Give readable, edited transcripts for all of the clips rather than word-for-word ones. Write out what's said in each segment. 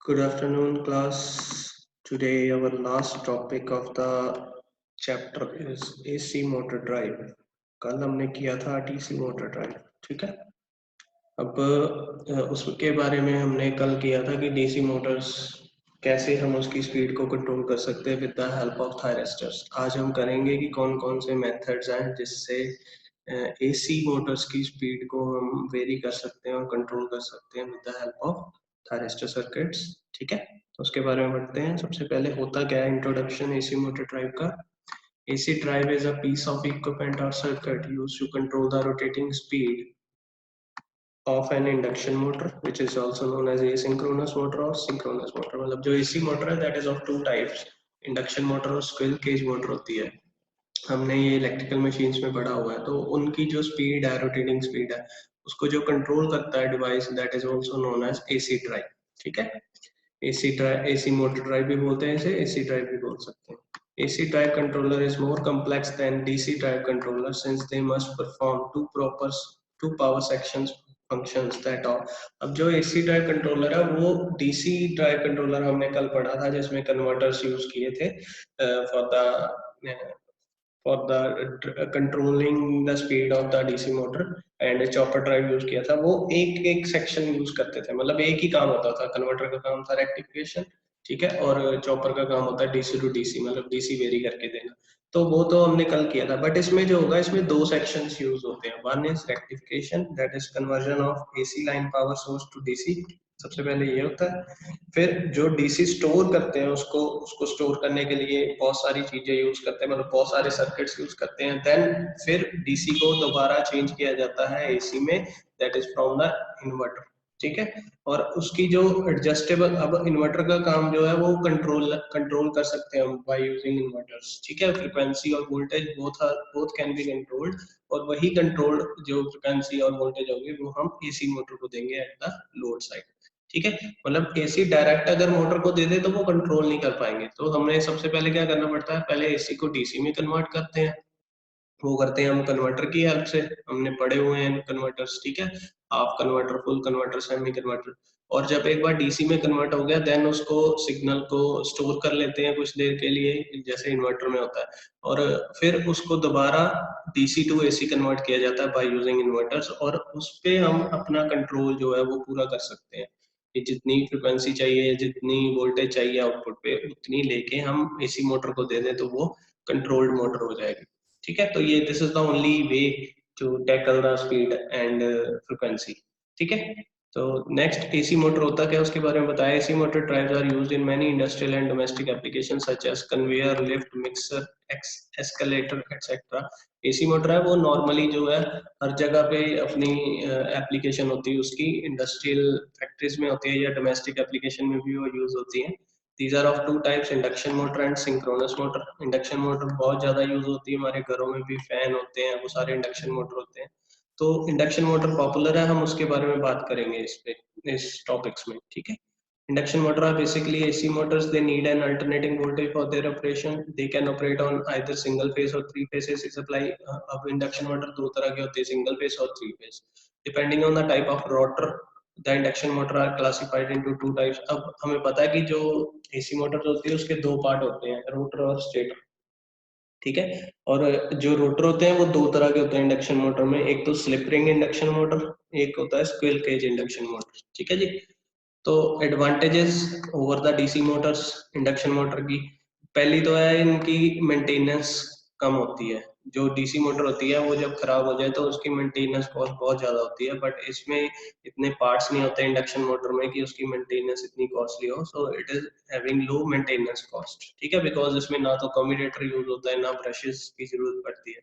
Good afternoon, class. Today, our last topic of the chapter is AC motor drive. कल हमने किया था DC motor drive, ठीक है। अब उसके बारे में हमने कल किया था कि DC मोटर्स कैसे हम उसकी स्पीड को कंट्रोल कर सकते हैं with the help of thyristors. आज हम करेंगे कि कौन कौन से मेथड्स हैं जिससे AC मोटर्स की स्पीड को हम वेरी कर सकते हैं और कंट्रोल कर सकते हैं with the help of thyristor circuits, ठीक है। तो उसके बारे में बढ़ते हैं। सबसे पहले होता क्या है इंट्रोडक्शन AC मोटर ड्राइव का। AC drive is a piece of equipment or circuit used to control the rotating speed of an induction motor, which is also known as asynchronous motor or synchronous motor। मतलब जो AC motor है that is of two types, induction motor और squirrel cage motor होती है। हमने ये electrical machines में पढ़ा हुआ है। तो उनकी जो स्पीड है, रोटेटिंग स्पीड है, उसको जो कंट्रोल करता है device, that is also known as AC drive, ठीक है। AC drive, AC motor drive भी बोलते हैं इसे, AC ड्राइव भी बोल सकते हैं। AC drive controller is more complex than DC drive controller since they must perform two power sections functions that are। अब जो AC drive controller है वो DC drive controller हमने कल पढ़ा था जिसमें कन्वर्टर्स यूज किए थे for the controlling the speed of the DC motor and chopper drive use किया था। वो एक एक सेक्शन यूज करते थे, मतलब एक ही काम होता था। कन्वर्टर का काम था रेक्टिफिकेशन, ठीक है, और चॉपर का काम होता है DC टू DC, मतलब DC वेरी करके देना। तो वो तो हमने कल किया था, बट इसमें जो होगा इसमें दो सेक्शंस यूज होते हैं। One is rectification, that is conversion of AC line power source to DC। सबसे पहले ये होता है। फिर जो DC स्टोर करते हैं उसको स्टोर करने के लिए बहुत सारी चीजें यूज करते हैं, मतलब बहुत सारे सर्किट्स यूज करते हैं। देन फिर DC को दोबारा चेंज किया जाता है AC में, that is from the inverter, ठीक है। और उसकी जो एडजस्टेबल, अब इन्वर्टर का काम जो है वो कंट्रोल कर सकते हैं हम बाय यूजिंग इन्वर्टर्स, ठीक है। फ्रीक्वेंसी और voltage both can be controlled, और वही कंट्रोल जो फ्रीक्वेंसी और वोल्टेज होगी वो हम AC मोटर को देंगे एट द लोड साइड, ठीक है। मतलब AC डायरेक्ट अगर मोटर को दे दे तो वो कंट्रोल नहीं कर पाएंगे। तो हमें सबसे पहले क्या करना पड़ता है, पहले AC को DC में कन्वर्ट करते हैं। वो करते हैं हम कन्वर्टर की हेल्प से, हमने पढ़े हुए हैं कन्वर्टर्स, ठीक है। Half converter, full converter, semi converter. और जब एक बार DC में कन्वर्ट हो गया, देन उसको सिग्नल को स्टोर कर लेते हैं कुछ देर के लिए, जैसे इन्वर्टर में होता है। और फिर उसको दोबारा DC टू AC कन्वर्ट किया जाता है बाय यूजिंग इन्वर्टर्स, और उस पे हम अपना कंट्रोल जो है वो पूरा कर सकते हैं। कि जितनी फ्रिक्वेंसी चाहिए, जितनी वोल्टेज चाहिए आउटपुट पे, उतनी लेके हम AC मोटर को दे दें तो वो कंट्रोल्ड मोटर हो जाएगी, ठीक है। तो ये this is the only way to tackle the speed and frequency, ठीक है। तो नेक्स्ट AC मोटर होता क्या है उसके बारे में बताया। AC motor drives are used in many industrial and domestic applications such as conveyor, lift, mixer, escalator etcetera. AC motor है वो नॉर्मली जो है हर जगह पे अपनी एप्लीकेशन होती है उसकी, इंडस्ट्रियल फैक्ट्रीज में होती है या डोमेस्टिक एप्लीकेशन में भी वो यूज होती है। These are of two types, induction motor and synchronous motor. Induction motor बहुत ज्यादा यूज होती है, हमारे घरों में भी फैन होते हैं, वो सारे इंडक्शन मोटर होते हैं। तो इंडक्शन मोटर पॉपुलर है, हम उसके बारे में बात करेंगे इस टॉपिक्स में, ठीक है। Induction motor are basically AC motors. They need an alternating voltage for their operation. They can operate on either single phase or three phase AC supply। अब इंडक्शन मोटर दो तरह के होते हैं, सिंगल फेज और three phase, depending on the type of rotor. The induction motor are classified into two types. अब हमें पता है कि जो AC मोटर होती है उसके दो पार्ट होते हैं, रोटर और स्टेटर, ठीक है। और जो रोटर होते हैं वो दो तरह के होते हैं इंडक्शन मोटर में, एक तो स्लिप रिंग इंडक्शन मोटर, एक होता है स्क्विरल केज इंडक्शन मोटर, ठीक है जी। तो advantages over the DC Motors induction motor की, पहली तो है इनकी मेंटेनेंस कम होती है। जो DC मोटर होती है वो जब खराब हो जाए तो उसकी मेंटेनेंस कॉस्ट बहुत ज्यादा होती है, बट इसमें इतने पार्ट्स नहीं होते इंडक्शन मोटर में कि उसकी मेंटेनेंस इतनी कॉस्टली हो। So it is having low maintenance cost, ठीक है, बिकॉज इसमें ना तो कम्यूटेटर यूज होता है ना ब्रशेस की जरूरत पड़ती है।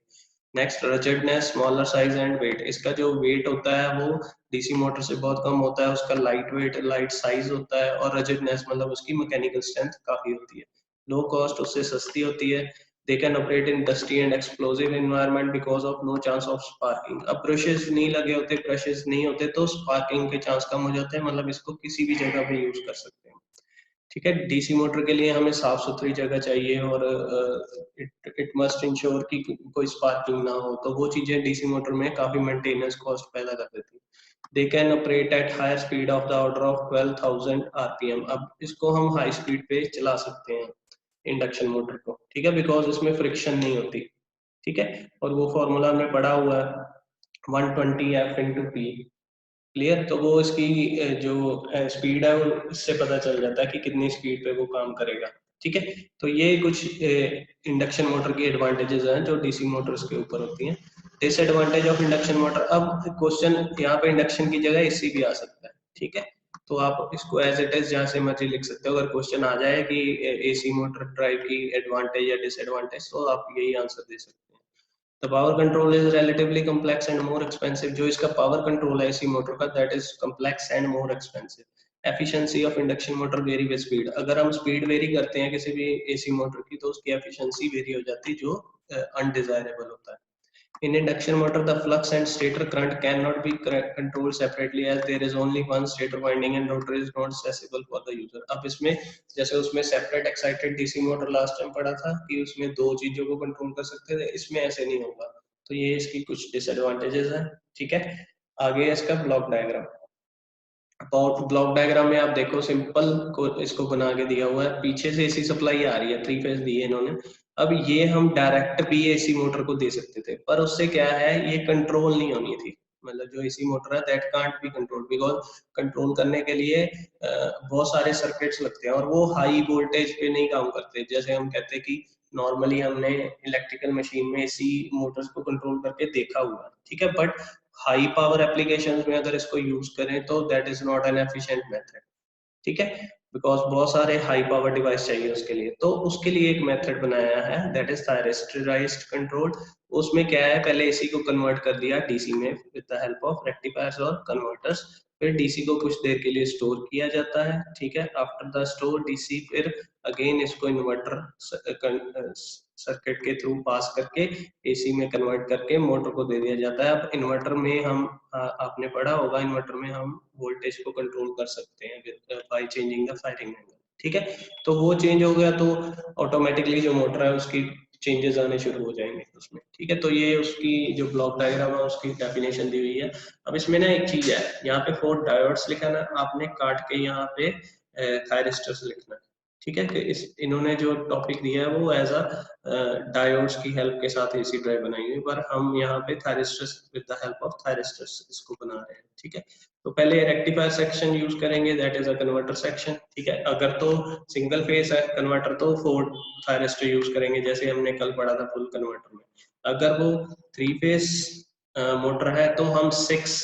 Next rigidness, smaller size and weight. इसका जो वेट होता है वो DC मोटर से बहुत कम होता है, उसका लाइट वेट, लाइट साइज होता है, और रजिडनेस मतलब उसकी मैकेनिकल स्ट्रेंथ काफी होती है। लो कॉस्ट, उससे सस्ती होती है। They can operate in dusty and explosive environment because of no chance of sparking. अब ब्रशेस नहीं लगे होते, ब्रशेस नहीं होते तो स्पार्किंग के चांस कम हो जाते हैं, मतलब इसको किसी भी जगह पे यूज कर सकते हैं, ठीक है। DC मोटर के लिए हमें साफ सुथरी जगह चाहिए, और इट मस्ट इंश्योर कि कोई स्पार्किंग ना हो, तो वो चीजें DC मोटर में काफी मेंटेनेंस कॉस्ट पैदा कर देती है। They can operate at higher speed of the order of 12,000 RPM. अब इसको हम हाई स्पीड पे चला सकते हैं इंडक्शन मोटर को, ठीक है, बिकॉज इसमें फ्रिक्शन नहीं होती, ठीक है। और वो फॉर्मूला हमने पढ़ा हुआ है 120 एफ इंटू पी, क्लियर। तो वो इसकी जो स्पीड है वो इससे पता चल जाता है कि कितनी स्पीड पे वो काम करेगा, ठीक है। तो ये कुछ इंडक्शन मोटर की एडवांटेजेस हैं जो डीसी मोटर्स के ऊपर होती हैं। डिसएडवांटेज ऑफ इंडक्शन मोटर, अब क्वेश्चन यहाँ पे इंडक्शन की जगह एसी भी आ सकता है, ठीक है। तो आप इसको एज इट इज जहाँ से मर्जी लिख सकते हो। अगर क्वेश्चन आ जाए कि एसी मोटर ड्राइव की एडवांटेज या डिसएडवांटेज, तो आप यही आंसर दे सकते हैं। The power control is relatively complex and more expensive. जो इसका पावर कंट्रोल है एसी मोटर का, that is complex and more expensive. Efficiency of induction motor vary with speed. अगर हम स्पीड वेरी करते हैं किसी भी एसी मोटर की, तो उसकी एफिशिएंसी वेरी हो जाती है, जो अनडिजायरेबल होता है। In induction motor, the flux and stator current cannot be controlled separately as there is only one stator winding and rotor is not accessible for the user. अब इसमें जैसे उसमें separate excited DC motor last time पढ़ा था कि उसमें दो चीजों को कंट्रोल कर सकते थे, इसमें ऐसे नहीं होगा। तो ये इसकी कुछ डिसएडवांटेजेस हैं, ठीक है। आगे है इसका ब्लॉक डायग्राम। ब्लॉक डायग्राम में आप देखो सिंपल को इसको बना के दिया हुआ है, पीछे से एसी सप्लाई आ रही है, 3 फेज दी है इन्होंने। अब ये हम डायरेक्ट भी एसी मोटर को दे सकते थे, पर उससे क्या है, ये कंट्रोल नहीं होनी थी। मतलब जो एसी मोटर है that can't be control, because control करने के लिए बहुत सारे सर्किट्स लगते हैं और वो हाई वोल्टेज पे नहीं काम करते। जैसे हम कहते हैं कि नॉर्मली हमने इलेक्ट्रिकल मशीन में एसी मोटर्स को कंट्रोल करके देखा हुआ, ठीक है, बट हाई पावर एप्लीकेशंस में अगर इसको यूज करें तो that is not an efficient method, ठीक है, बिकॉज बहुत सारे हाई पावर डिवाइस चाहिए उसके लिए। तो उसके लिए एक मेथड बनाया है दैट इज थायरिस्टराइज्ड कंट्रोल। उसमें क्या है, पहले एसी को कन्वर्ट कर दिया डीसी में with the help of rectifiers और कन्वर्टर्स। फिर डीसी को कुछ देर के लिए स्टोर किया जाता है, ठीक है। आफ्टर द स्टोर डीसी फिर अगेन इसको इन्वर्टर सर्किट के थ्रू पास करके एसी में कन्वर्ट करके मोटर को दे दिया जाता है। अब इन्वर्टर में हम आपने पढ़ा होगा, इन्वर्टर में हम वोल्टेज को कंट्रोल कर सकते हैं by changing the firing angle, ठीक है। तो वो चेंज हो गया तो ऑटोमेटिकली जो मोटर है उसकी चेंजेस आने शुरू हो जाएंगे उसमें, ठीक है। तो ये उसकी जो ब्लॉक डायग्राम है उसकी डेफिनेशन दी हुई है। अब इसमें ना एक चीज है, यहाँ पे 4 डायोड्स लिखा ना, आपने काट के यहाँ पे थायरिस्टर्स लिखना है, ठीक है। कि इस इन्होंने जो टॉपिक दिया है वो एज अ डायोड्स की हेल्प के साथ एसी ड्राइव बनाई हुई, पर हम यहाँ पे thyristors with the help of thyristors इसको बना रहे हैं, ठीक है। तो पहले रेक्टिफायर सेक्शन यूज करेंगे, that is a converter section, ठीक है। अगर तो सिंगल फेस है कन्वर्टर तो 4 थायरिस्टर यूज करेंगे, जैसे हमने कल पढ़ा था फुल कन्वर्टर में। अगर वो 3 फेस मोटर है तो हम 6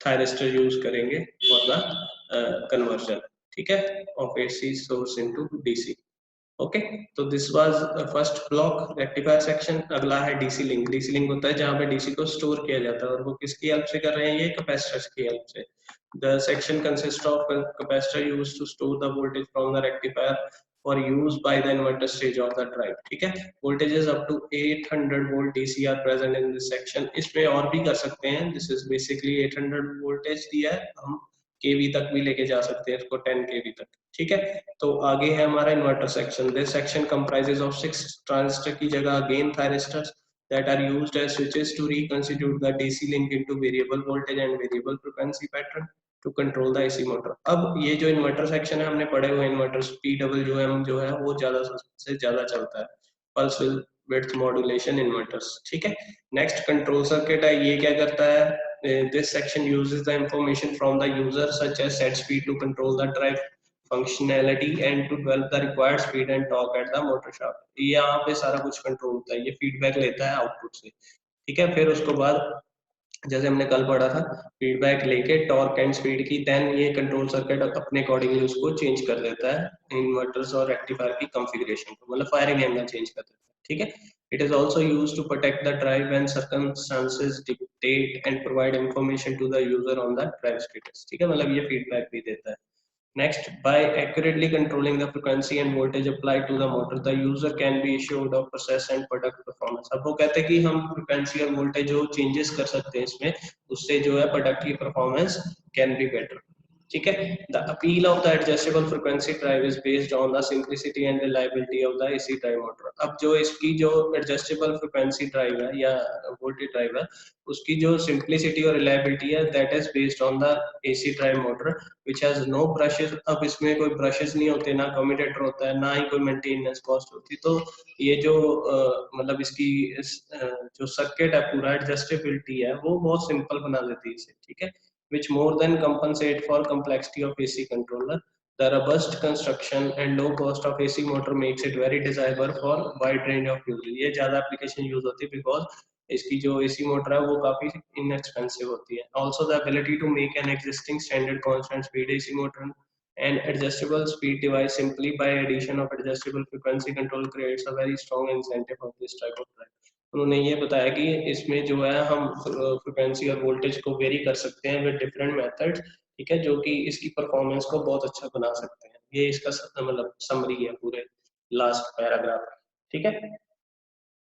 थायरिस्टर यूज करेंगे फॉर द कन्वर्जन, ठीक है, of AC source into DC. Okay, तो this was first block rectifier section. अगला है डीसी लिंक। डीसी लिंक होता है जहां पे डीसी को स्टोर किया जाता है, और वो किसकी हेल्प से कर रहे हैं, ये कैपेसिटर्स की हेल्प से। The section consist of capacitor used to store the voltage from the rectifier for use by the inverter stage of the drive, ठीक है। Voltages up to 800 volt DC are present in this section. इसमें और भी कर सकते हैं, this is basically 800 voltage दिया है, हम केवी तक भी लेके जा सकते हैं इसको, 10 केवी तक, ठीक है। तो आगे है हमारा inverter section. This section comprises of 6 transistor की जगह again thyristors that are used as switches to reconstitute the DC link into variable voltage and variable frequency pattern to control the AC motor। अब ये जो inverter section है हमने पढ़े हुए inverters PWM जो है वो ज्यादा से ज्यादा चलता है, पल्स विड्थ मॉड्यूलेशन इन्वर्टर्स, ठीक है। नेक्स्ट कंट्रोल सर्किट है, ये क्या करता है, this section uses the information from the user such as set speed to control the drive functionality and to develop the required speed and torque at the motor shaft। यहाँ पे सारा कुछ control होता है, ये फीडबैक लेता है output से, ठीक है। फिर उसके बाद जैसे हमने कल पढ़ा था, फीडबैक लेके टॉर्क एंड स्पीड की, देन ये कंट्रोल सर्किट अपने अकॉर्डिंगली उसको चेंज कर देता है इन्वर्टर्स और रेक्टिफायर की कॉन्फ़िगरेशन को, मतलब फायरिंग एंगल चेंज कर देता है, ठीक है। It is also used to protect the drive when circumstances dictate and provide information to the user on the drive status, ठीक है, मतलब ये फीडबैक भी देता है। Next, by accurately controlling the frequency and voltage applied to the motor, the user can be assured of process and product performance। अब वो कहते हैं कि हम frequency और voltage जो changes कर सकते हैं इसमें, उससे जो है प्रोडक्ट की परफॉर्मेंस कैन बी बेटर। ठीक है। The appeal of the adjustable frequency drive is based on the simplicity and reliability of the AC drive motor. अब जो इसकी जो एडजस्टेबल फ्रीक्वेंसी ड्राइव है या वोल्टेज ड्राइव है, उसकी जो सिंप्लिसिटी और रिलायबिलिटी है that is based on the AC drive motor which has no brushes. अब इसमें कोई ब्रशेस नहीं होते, ना कम्यूटेटर होता है, ना ही कोई मेंटेनेंस कॉस्ट होती। तो ये जो मतलब इसकी जो सर्किट है पूरा एडजस्टेबिलिटी है वो बहुत सिंपल बना देती है इसे, ठीक है। which more than compensate for complexity of AC controller. The robust construction and low cost of AC motor makes it very desirable for wide range of use. ये ज़्यादा application use होती है because इसकी जो AC motor है वो काफी inexpensive होती है. Also the ability to make an existing standard constant speed AC motor and adjustable speed device simply by addition of adjustable frequency control creates a very strong incentive of this type of drive. उन्होंने ये बताया कि इसमें जो है हम frequency और voltage को वेरी कर सकते हैं विद डिफरेंट मेथड्स, ठीक है, जो कि इसकी परफॉर्मेंस को बहुत अच्छा बना सकते हैं। ये इसका मतलब समरी है पूरे लास्ट पैराग्राफ, ठीक है।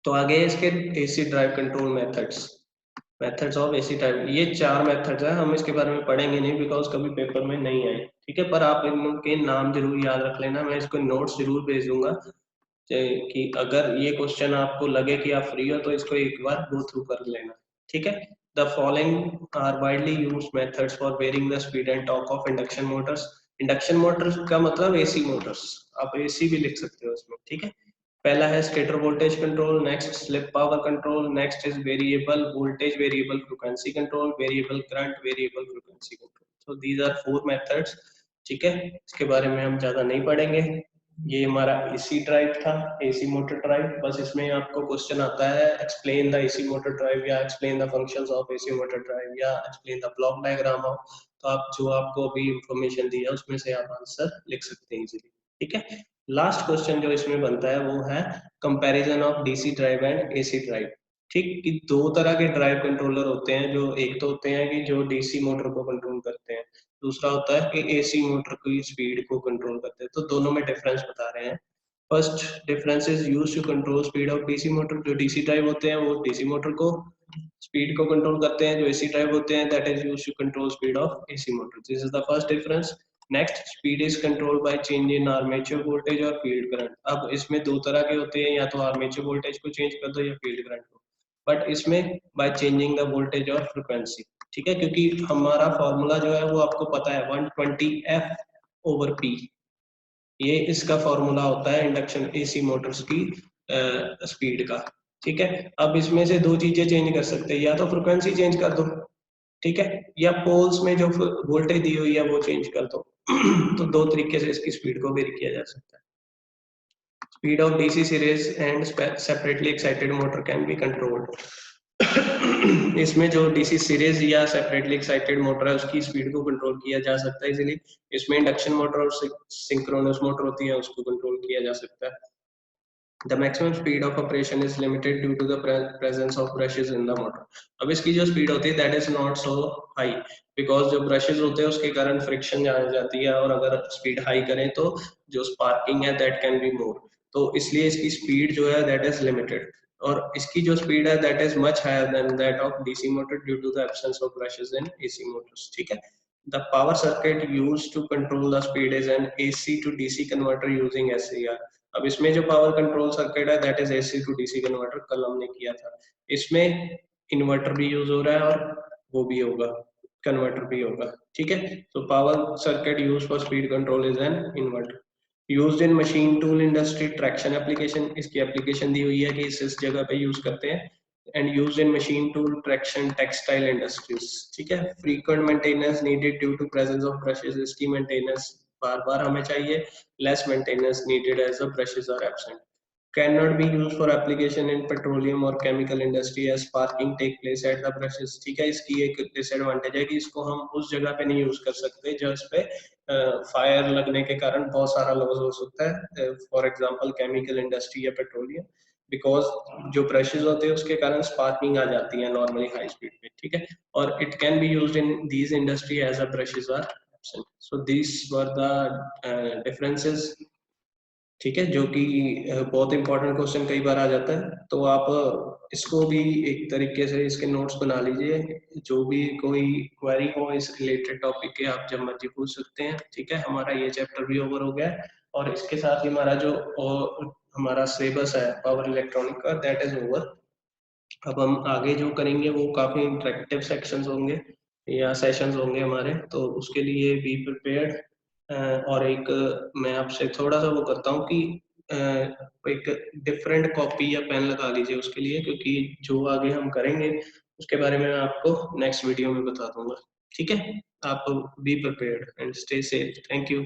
तो आगे इसके AC drive control methods of AC drive, ये 4 मेथड्स हैं। हम इसके बारे में पढ़ेंगे नहीं बिकॉज कभी पेपर में नहीं आए, ठीक है, पर आप इनके नाम जरूर याद रख लेना। मैं इसको नोट्स जरूर भेज दूंगा कि अगर ये क्वेश्चन आपको लगे कि आप फ्री हो तो इसको एक बार गो थ्रू कर लेना, ठीक है। The following are widely used methods for varying the speed and torque of induction motors. Induction motors का मतलब एसी मोटर्स, आप एसी भी लिख सकते हो इसमें, ठीक है। पहला है stator voltage control, next slip power control, next is variable voltage variable frequency control, variable current variable frequency control. So these are 4 methods, ठीक है। इसके बारे में हम ज्यादा नहीं पढ़ेंगे। ये हमारा एसी ड्राइव था, एसी मोटर ड्राइव। बस इसमें आपको क्वेश्चन आता है explain the AC motor drive या explain the functions of AC motor drive या explain the block diagram of. तो आप जो आपको अभी इंफॉर्मेशन दी है उसमें से आप आंसर लिख सकते हैं इजीली, ठीक है। लास्ट क्वेश्चन जो इसमें बनता है वो है comparison of DC drive and AC drive, ठीक। कि 2 तरह के ड्राइव कंट्रोलर होते हैं, जो एक तो होते हैं कि जो डीसी मोटर को कंट्रोल करते हैं, दूसरा होता है कि एसी मोटर की स्पीड को कंट्रोल करते हैं। तो दोनों में डिफरेंस बता रहे हैं। First difference is used to control speed of DC motor. जो डीसी ड्राइव होते हैं वो डीसी मोटर को स्पीड को कंट्रोल करते हैं, जो एसी ड्राइव होते हैं that is used to control speed of AC motor. This is the first difference. Next, speed is controlled by change in armature voltage और फील्ड करंट। अब इसमें 2 तरह के होते हैं, या तो आर्मेचर वोल्टेज को चेंज कर दो या फील्ड करंट को, बट इसमें बाय चेंजिंग द वोल्टेज और फ्रीक्वेंसी, ठीक है। क्योंकि हमारा फॉर्मूला जो है वो आपको पता है 120 F/P, ये इसका फॉर्मूला होता है इंडक्शन एसी मोटर्स की स्पीड का, ठीक है। अब इसमें से 2 चीजें चेंज कर सकते हैं, या तो फ्रीक्वेंसी चेंज कर दो, ठीक है, या पोल्स में जो वोल्टेज दी हुई है वो चेंज कर दो। तो 2 तरीके से इसकी स्पीड को वेरी किया जा सकता है। Speed of DC series and separately excited motor can be controlled. इसमें जो डीसी सीरीज या सेपरेटली एक्साइटेड मोटर है उसकी स्पीड को कंट्रोल किया जा सकता है इजीली। इसमें इंडक्शन मोटर और सिंक्रोनस मोटर होती है, उसको कंट्रोल किया जा सकता है। The maximum speed of operation is limited due to the presence of brushes in the motor. अब इसकी जो स्पीड होती है that is not so high because जो brushes होते हैं उसके कारण फ्रिक्शन आ जाती है, और अगर स्पीड हाई करें तो जो स्पार्किंग है that can be more, तो इसलिए इसकी स्पीड जो है that is limited। और इसकी जो स्पीड है that is much higher than that of DC motor due to the absence of brushes in AC motors, ठीक है। The power circuit used to control the speed is an AC to DC converter using SCR। अब इसमें जो power control circuit है that is AC to DC converter, कल हमने किया था। इसमें इन्वर्टर भी यूज हो रहा है और वो भी होगा, कन्वर्टर भी होगा, ठीक है। तो power circuit use for speed control is an inverter. Used in machine tool industry traction application, इसकी एप्लीकेशन दी हुई है कि इस जगह पे यूज करते हैं। And used in machine tool traction textile industries, ठीक है। Frequent maintenance needed due to presence of brushes, इसकी मेंटेनेंस बार बार हमें चाहिए। Less maintenance needed as the brushes are absent. Cannot be used for application in petroleum or chemical industry as sparking take place at the brushes, ठीक है। इसकी एक disadvantage है कि इसको हम उस जगह पे नहीं यूज कर सकते जहाँ पे फायर लगने के कारण बहुत सारा लॉस हो सकता है, फॉर एग्जांपल केमिकल इंडस्ट्री या पेट्रोलियम, बिकॉज जो ब्रशेस होते हैं उसके कारण स्पार्किंग आ जाती है नॉर्मली हाई स्पीड पे, ठीक है। और it can be used in these industry as a brushes are absent. So these were the differences, ठीक है, जो कि बहुत इंपॉर्टेंट क्वेश्चन कई बार आ जाता है। तो आप इसको भी एक तरीके से इसके नोट्स बना लीजिए, जो भी कोई क्वेरी हो इस रिलेटेड टॉपिक के आप जब मर्जी पूछ सकते हैं। ठीक है, हमारा ये चैप्टर भी ओवर हो गया है, और इसके साथ ही हमारा जो हमारा सिलेबस है पावर इलेक्ट्रॉनिक का, दैट इज ओवर। अब हम आगे जो करेंगे वो काफी इंटरेक्टिव सेक्शंस होंगे या सेशंस होंगे हमारे, तो उसके लिए बी प्रिपेयर्ड। और एक मैं आपसे थोड़ा सा वो करता हूँ कि एक डिफरेंट कॉपी या पेन लगा लीजिए उसके लिए, क्योंकि जो आगे हम करेंगे उसके बारे में मैं आपको नेक्स्ट वीडियो में बता दूंगा। ठीक है, आप be prepared and stay safe. Thank you.